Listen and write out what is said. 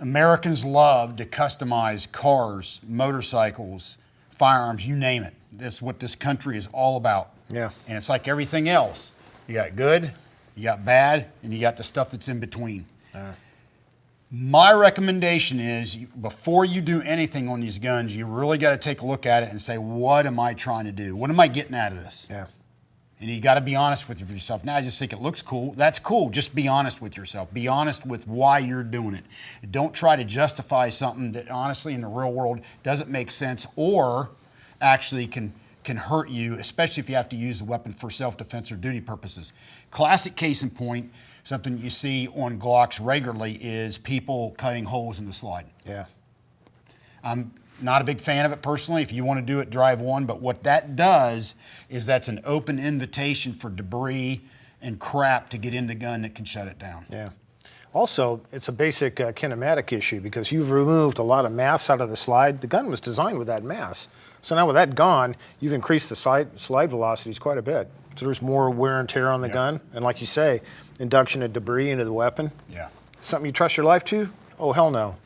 Americans love to customize cars, motorcycles, firearms, you name it. That's what this country is all about. Yeah. And it's like everything else. You got good, you got bad, and you got the stuff that's in between. My recommendation is before you do anything on these guns, you really got to take a look at it and say, what am I trying to do? What am I getting out of this? Yeah. And you got to be honest with yourself. Now, I just think it looks cool. That's cool. Just be honest with yourself. Be honest with why you're doing it. Don't try to justify something that honestly in the real world doesn't make sense or actually can hurt you, especially if you have to use the weapon for self-defense or duty purposes. Classic case in point, something you see on Glocks regularly is people cutting holes in the slide. Yeah. I'm not a big fan of it personally. If you want to do it, drive one. But what that does is that's an open invitation for debris and crap to get in the gun that can shut it down. Yeah. Also, it's a basic kinematic issue because you've removed a lot of mass out of the slide. The gun was designed with that mass. So now with that gone, you've increased the slide velocities quite a bit. So there's more wear and tear on the gun. And like you say, induction of debris into the weapon. Yeah. Something you trust your life to? Oh, hell no.